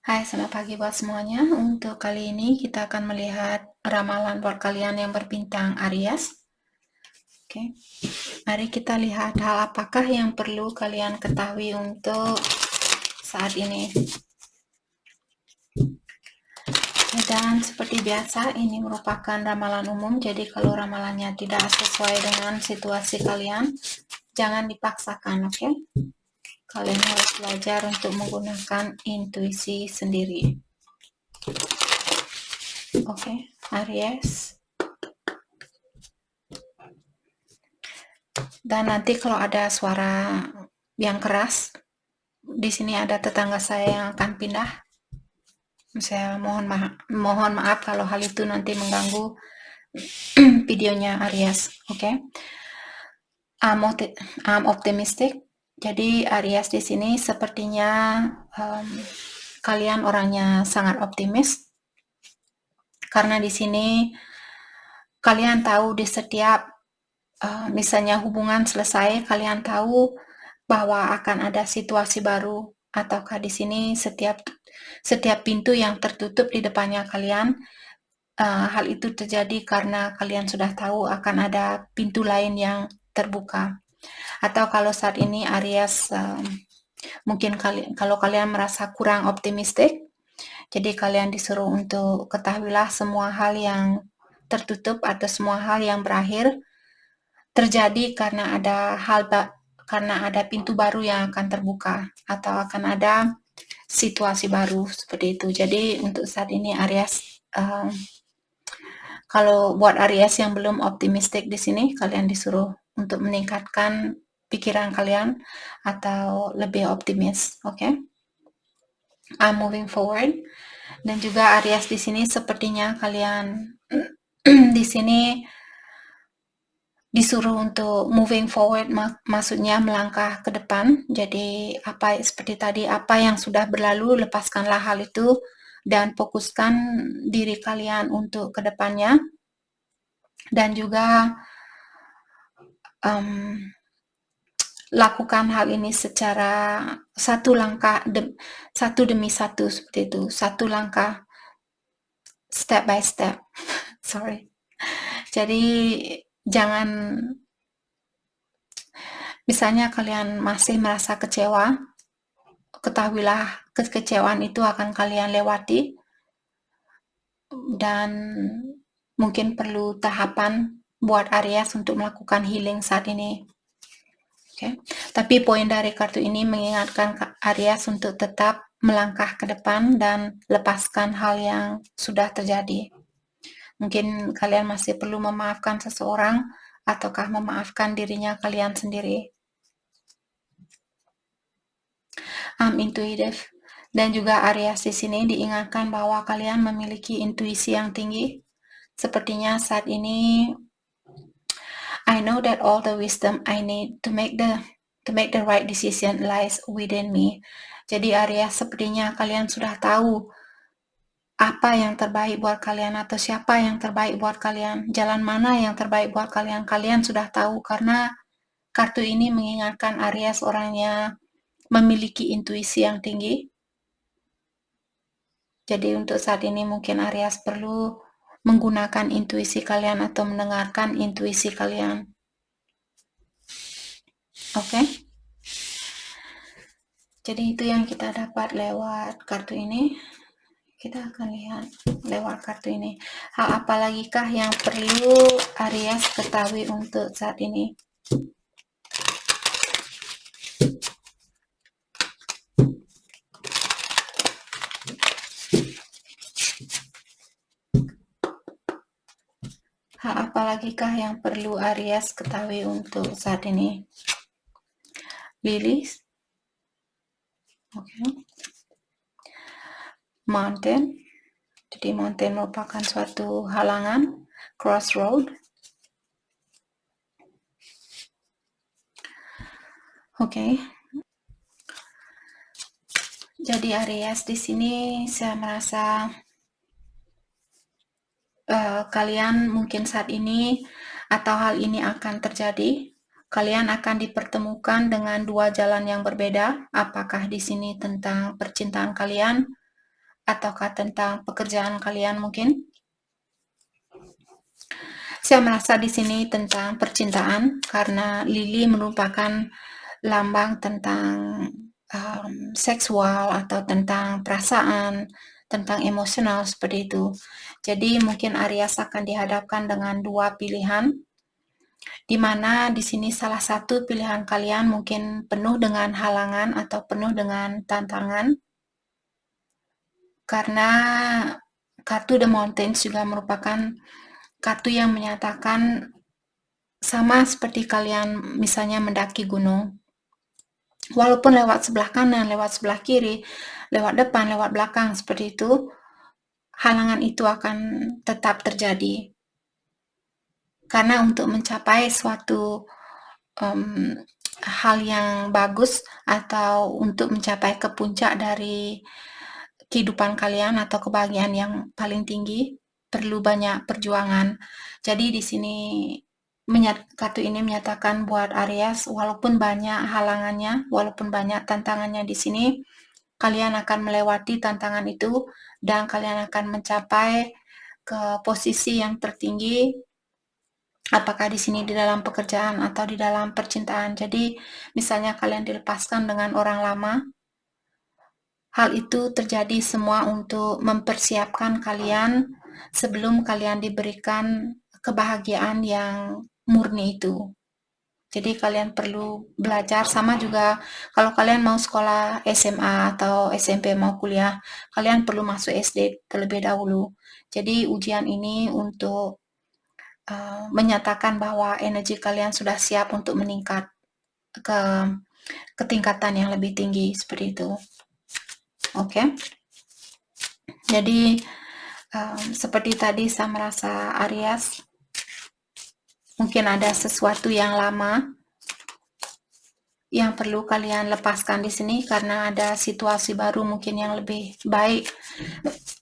Hai, selamat pagi buat semuanya. Untuk kali ini kita akan melihat ramalan buat kalian yang berbintang Aries. Oke, mari kita lihat hal apakah yang perlu kalian ketahui untuk saat ini. Dan seperti biasa, ini merupakan ramalan umum, jadi kalau ramalannya tidak sesuai dengan situasi kalian, jangan dipaksakan, oke? Kalian harus belajar untuk menggunakan intuisi sendiri. Oke, Aries. Dan nanti kalau ada suara yang keras, di sini ada tetangga saya yang akan pindah. Saya mohon maaf kalau hal itu nanti mengganggu videonya Aries. Oke. I'm optimistic. Jadi Aries di sini sepertinya kalian orangnya sangat optimis. Karena di sini kalian tahu di setiap misalnya hubungan selesai, kalian tahu bahwa akan ada situasi baru, ataukah di sini setiap pintu yang tertutup di depannya kalian, hal itu terjadi karena kalian sudah tahu akan ada pintu lain yang terbuka. Atau kalau saat ini Aries mungkin kalau kalian merasa kurang optimistik, jadi kalian disuruh untuk ketahuilah semua hal yang tertutup atau semua hal yang berakhir terjadi karena ada pintu baru yang akan terbuka atau akan ada situasi baru seperti itu. Jadi untuk saat ini Aries, kalau buat Aries yang belum optimistik di sini, kalian disuruh untuk meningkatkan pikiran kalian atau lebih optimis, oke? I'm moving forward. Dan juga Aries di sini sepertinya kalian di sini disuruh untuk moving forward, maksudnya melangkah ke depan. Jadi seperti tadi, apa yang sudah berlalu, lepaskanlah hal itu dan fokuskan diri kalian untuk ke depannya. Dan juga lakukan hal ini secara satu langkah satu demi satu seperti itu, satu langkah step by step. Sorry. Jadi jangan, misalnya kalian masih merasa kecewa, ketahuilah kekecewaan itu akan kalian lewati dan mungkin perlu tahapan buat Aries untuk melakukan healing saat ini. Okay. Tapi poin dari kartu ini mengingatkan Aries untuk tetap melangkah ke depan dan lepaskan hal yang sudah terjadi. Mungkin kalian masih perlu memaafkan seseorang ataukah memaafkan dirinya kalian sendiri. Intuitive. Dan juga Aries di sini diingatkan bahwa kalian memiliki intuisi yang tinggi. Sepertinya saat ini I know that all the wisdom I need to make the right decision lies within me. Jadi Aries, sepertinya kalian sudah tahu apa yang terbaik buat kalian atau siapa yang terbaik buat kalian, jalan mana yang terbaik buat kalian. Kalian sudah tahu karena kartu ini mengingatkan Aries orangnya memiliki intuisi yang tinggi. Jadi untuk saat ini mungkin Aries perlu menggunakan intuisi kalian atau mendengarkan intuisi kalian. Oke? Jadi itu yang kita dapat lewat kartu ini. Kita akan lihat lewat kartu ini. Hal apa lagi kah yang perlu Aries ketahui untuk saat ini? Hal apa lagi kah yang perlu Aries ketahui untuk saat ini? Lilies. Oke. Mountain. Jadi mountain merupakan suatu halangan, crossroad. Oke. Jadi Aries di sini saya merasa kalian mungkin saat ini atau hal ini akan terjadi. Kalian akan dipertemukan dengan dua jalan yang berbeda. Apakah di sini tentang percintaan kalian ataukah tentang pekerjaan kalian mungkin. Saya merasa di sini tentang percintaan karena lili merupakan lambang tentang seksual atau tentang perasaan, tentang emosional seperti itu. Jadi mungkin Aries akan dihadapkan dengan dua pilihan, di mana di sini salah satu pilihan kalian mungkin penuh dengan halangan atau penuh dengan tantangan, karena kartu The Mountains juga merupakan kartu yang menyatakan sama seperti kalian misalnya mendaki gunung. Walaupun lewat sebelah kanan, lewat sebelah kiri, lewat depan, lewat belakang, seperti itu, halangan itu akan tetap terjadi. Karena untuk mencapai suatu hal yang bagus atau untuk mencapai ke puncak dari kehidupan kalian atau kebahagiaan yang paling tinggi, perlu banyak perjuangan. Jadi di sini kartu ini menyatakan buat Aries, walaupun banyak halangannya, walaupun banyak tantangannya di sini, kalian akan melewati tantangan itu dan kalian akan mencapai ke posisi yang tertinggi, apakah di sini di dalam pekerjaan atau di dalam percintaan. Jadi misalnya kalian dilepaskan dengan orang lama, hal itu terjadi semua untuk mempersiapkan kalian sebelum kalian diberikan kebahagiaan yang murni itu. Jadi kalian perlu belajar, sama juga kalau kalian mau sekolah SMA atau SMP mau kuliah, kalian perlu masuk SD terlebih dahulu. Jadi ujian ini untuk menyatakan bahwa energi kalian sudah siap untuk meningkat ke ketingkatan yang lebih tinggi seperti itu. Oke. Jadi seperti tadi saya merasa Aries mungkin ada sesuatu yang lama yang perlu kalian lepaskan di sini karena ada situasi baru mungkin yang lebih baik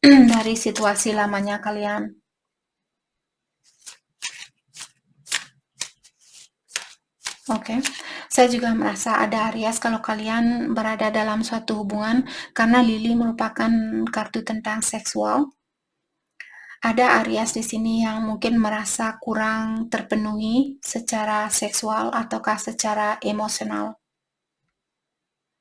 dari situasi lamanya kalian. Oke. Saya juga merasa ada Aries kalau kalian berada dalam suatu hubungan, karena lili merupakan kartu tentang seksual. Ada Aries di sini yang mungkin merasa kurang terpenuhi secara seksual ataukah secara emosional.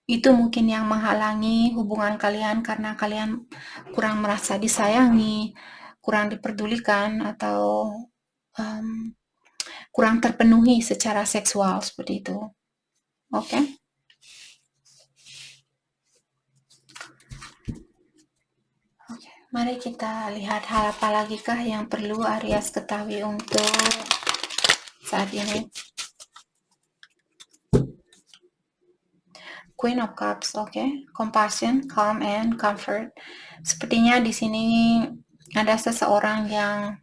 Itu mungkin yang menghalangi hubungan kalian karena kalian kurang merasa disayangi, kurang diperdulikan, atau kurang terpenuhi secara seksual seperti itu. Oke. Mari kita lihat hal apa lagi kah yang perlu Aries ketahui untuk saat ini. Queen of Cups, oke. Compassion, calm, and comfort. Sepertinya di sini ada seseorang yang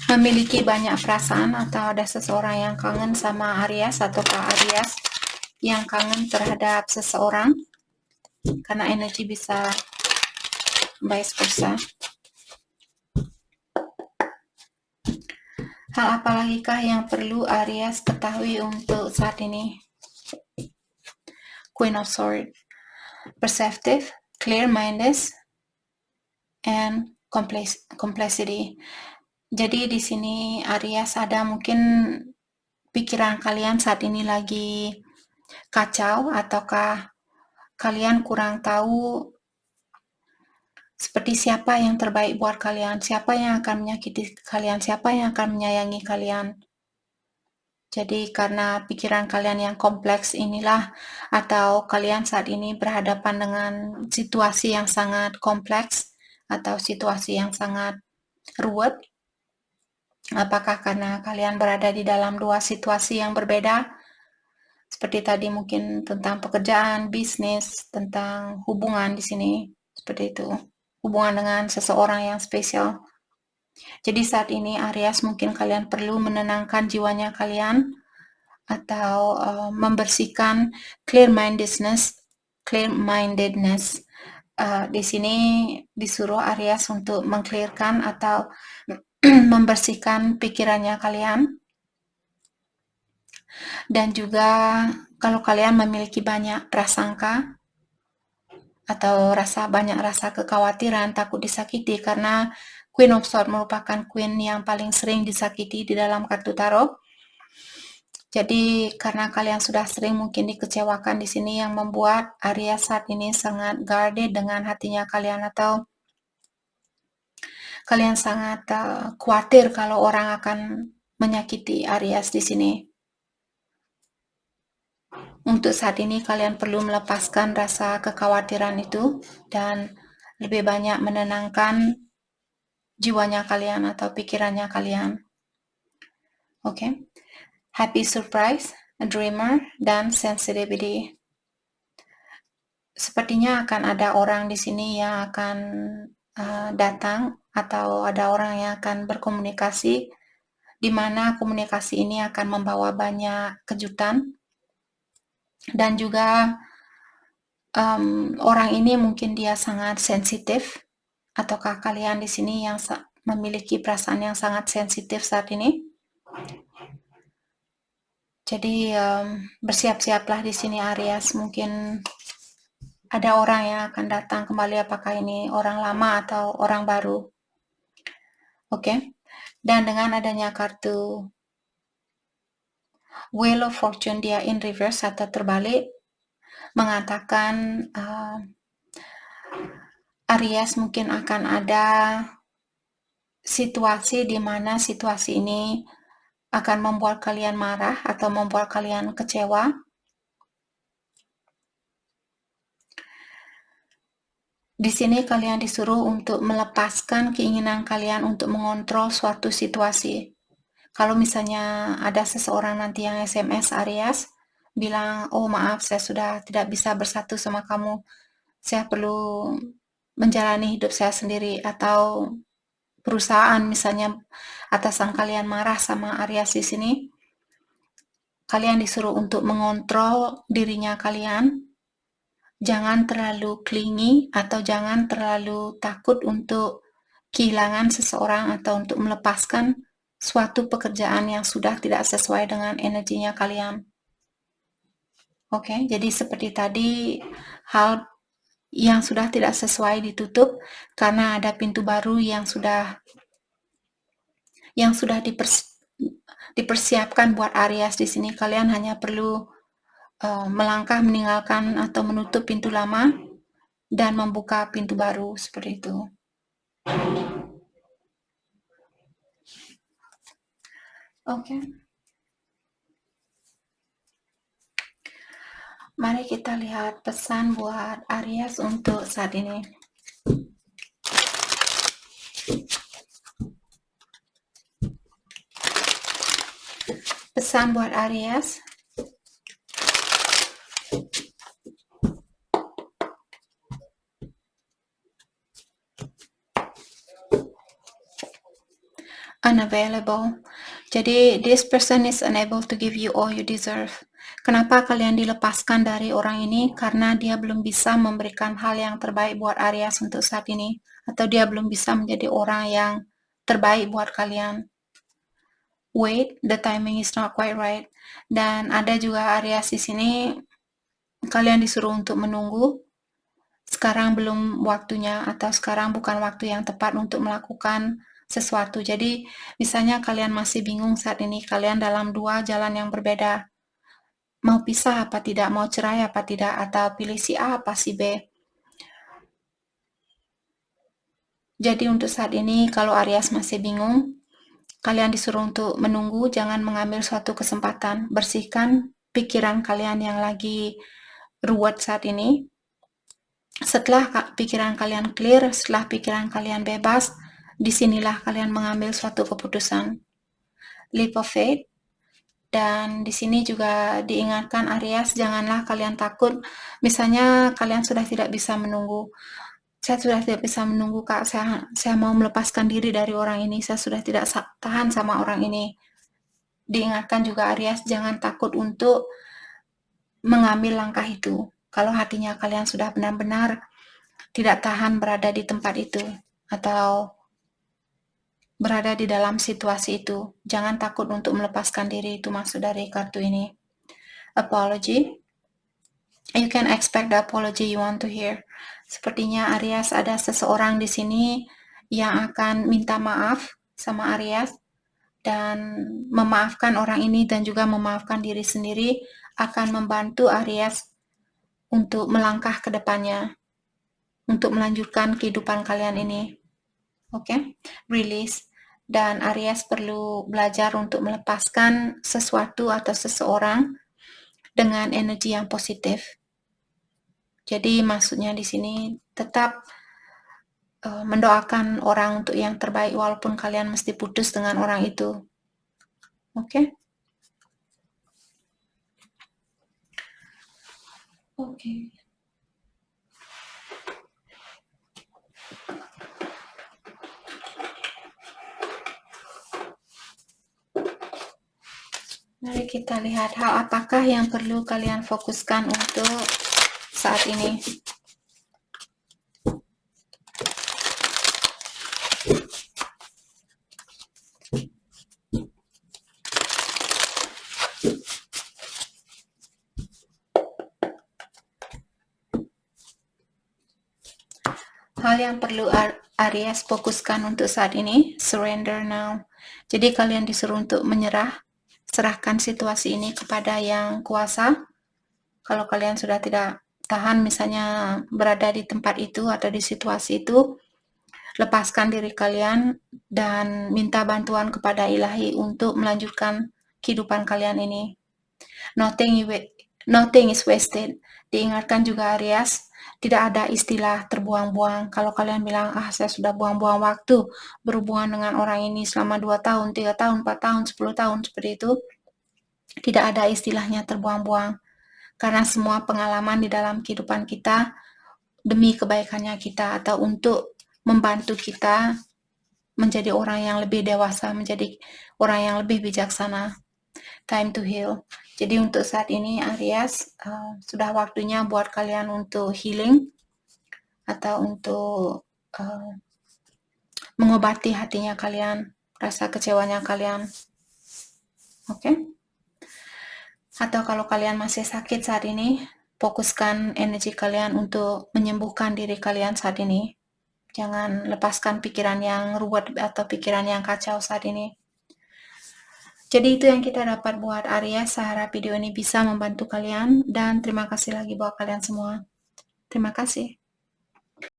memiliki banyak perasaan, atau ada seseorang yang kangen sama Aries, ataukah Aries yang kangen terhadap seseorang, karena energi bisa vice versa. Hal apa lagi kah yang perlu Aries ketahui untuk saat ini? Queen of Swords, perceptive, clear-minded, and complexity. Jadi di sini Aries ada mungkin pikiran kalian saat ini lagi kacau, ataukah kalian kurang tahu seperti siapa yang terbaik buat kalian, siapa yang akan menyakiti kalian, siapa yang akan menyayangi kalian. Jadi karena pikiran kalian yang kompleks inilah, atau kalian saat ini berhadapan dengan situasi yang sangat kompleks atau situasi yang sangat ruwet. Apakah karena kalian berada di dalam dua situasi yang berbeda? Seperti tadi mungkin tentang pekerjaan, bisnis, tentang hubungan di sini. Seperti itu. Hubungan dengan seseorang yang spesial. Jadi saat ini Aries mungkin kalian perlu menenangkan jiwanya kalian, atau membersihkan clear-mindedness. Di sini disuruh Aries untuk mengclearkan atau membersihkan pikirannya kalian. Dan juga kalau kalian memiliki banyak prasangka, atau banyak rasa kekhawatiran, takut disakiti, karena Queen of Swords merupakan queen yang paling sering disakiti di dalam kartu tarot. Jadi karena kalian sudah sering mungkin dikecewakan di sini, yang membuat Aries saat ini sangat guarded dengan hatinya kalian, atau kalian sangat khawatir kalau orang akan menyakiti Aries di sini. Untuk saat ini kalian perlu melepaskan rasa kekhawatiran itu dan lebih banyak menenangkan jiwanya kalian atau pikirannya kalian. Oke. Happy surprise, a dreamer, dan sensitivity. Sepertinya akan ada orang di sini yang akan datang, atau ada orang yang akan berkomunikasi, di mana komunikasi ini akan membawa banyak kejutan. Dan juga orang ini mungkin dia sangat sensitif, ataukah kalian di sini yang memiliki perasaan yang sangat sensitif saat ini. Jadi bersiap-siaplah di sini Aries, mungkin ada orang yang akan datang kembali, apakah ini orang lama atau orang baru. Oke. Dan dengan adanya kartu Wheel of Fortune dia in reverse atau terbalik, mengatakan Aries mungkin akan ada situasi di mana situasi ini akan membuat kalian marah atau membuat kalian kecewa. Di sini kalian disuruh untuk melepaskan keinginan kalian untuk mengontrol suatu situasi. Kalau misalnya ada seseorang nanti yang SMS Aries, bilang, oh maaf saya sudah tidak bisa bersatu sama kamu, saya perlu menjalani hidup saya sendiri, atau perusahaan misalnya atasan kalian marah sama Aries di sini, kalian disuruh untuk mengontrol dirinya kalian. Jangan terlalu clingy atau jangan terlalu takut untuk kehilangan seseorang atau untuk melepaskan suatu pekerjaan yang sudah tidak sesuai dengan energinya kalian. Oke, jadi seperti tadi, hal yang sudah tidak sesuai ditutup karena ada pintu baru yang sudah dipersiapkan buat Aries di sini. Kalian hanya perlu melangkah, meninggalkan atau menutup pintu lama dan membuka pintu baru, seperti itu. Oke. Mari kita lihat pesan buat Aries untuk saat ini. Pesan buat Aries. Unavailable. Jadi, this person is unable to give you all you deserve. Kenapa kalian dilepaskan dari orang ini? Karena dia belum bisa memberikan hal yang terbaik buat Aries untuk saat ini. Atau dia belum bisa menjadi orang yang terbaik buat kalian. Wait, the timing is not quite right. Dan ada juga Aries di sini, kalian disuruh untuk menunggu. Sekarang belum waktunya, atau sekarang bukan waktu yang tepat untuk melakukan sesuatu. Jadi, misalnya kalian masih bingung saat ini, kalian dalam dua jalan yang berbeda. Mau pisah apa tidak, mau cerai apa tidak, atau pilih si A apa si B. Jadi untuk saat ini, kalau Aries masih bingung, kalian disuruh untuk menunggu, jangan mengambil suatu kesempatan. Bersihkan pikiran kalian yang lagi ruwet saat ini. Setelah pikiran kalian clear, setelah pikiran kalian bebas, disinilah kalian mengambil suatu keputusan. Leap of faith. Dan di sini juga diingatkan Aries, janganlah kalian takut. Misalnya kalian sudah tidak bisa menunggu. Saya sudah tidak bisa menunggu, Kak. Saya mau melepaskan diri dari orang ini. Saya sudah tidak tahan sama orang ini. Diingatkan juga Aries, jangan takut untuk mengambil langkah itu. Kalau hatinya kalian sudah benar-benar tidak tahan berada di tempat itu atau berada di dalam situasi itu, jangan takut untuk melepaskan diri. Itu maksud dari kartu ini. Apology. You can expect the apology you want to hear. Sepertinya Aries ada seseorang di sini yang akan minta maaf sama Aries dan memaafkan orang ini dan juga memaafkan diri sendiri akan membantu Aries untuk melangkah ke depannya, untuk melanjutkan kehidupan kalian ini. Oke, release. Dan Aries perlu belajar untuk melepaskan sesuatu atau seseorang dengan energi yang positif. Jadi maksudnya di sini tetap mendoakan orang untuk yang terbaik walaupun kalian mesti putus dengan orang itu. Oke? Oke. Mari kita lihat hal apakah yang perlu kalian fokuskan untuk saat ini. Hal yang perlu Aries fokuskan untuk saat ini, surrender now. Jadi kalian disuruh untuk menyerah, serahkan situasi ini kepada yang kuasa. Kalau kalian sudah tidak tahan misalnya berada di tempat itu atau di situasi itu, lepaskan diri kalian dan minta bantuan kepada Ilahi untuk melanjutkan kehidupan kalian ini. Nothing is wasted. Diingatkan juga Aries, tidak ada istilah terbuang-buang. Kalau kalian bilang, saya sudah buang-buang waktu berhubungan dengan orang ini selama 2 tahun, 3 tahun, 4 tahun, 10 tahun, seperti itu, tidak ada istilahnya terbuang-buang. Karena semua pengalaman di dalam kehidupan kita demi kebaikannya kita atau untuk membantu kita menjadi orang yang lebih dewasa, menjadi orang yang lebih bijaksana. Time to heal. Jadi untuk saat ini Aries, sudah waktunya buat kalian untuk healing atau untuk mengobati hatinya kalian, rasa kecewanya kalian. Oke? Atau kalau kalian masih sakit saat ini, fokuskan energi kalian untuk menyembuhkan diri kalian saat ini. Jangan lepaskan pikiran yang ruwet atau pikiran yang kacau saat ini. Jadi itu yang kita dapat buat Aries. Saya harap video ini bisa membantu kalian dan terima kasih lagi buat kalian semua. Terima kasih.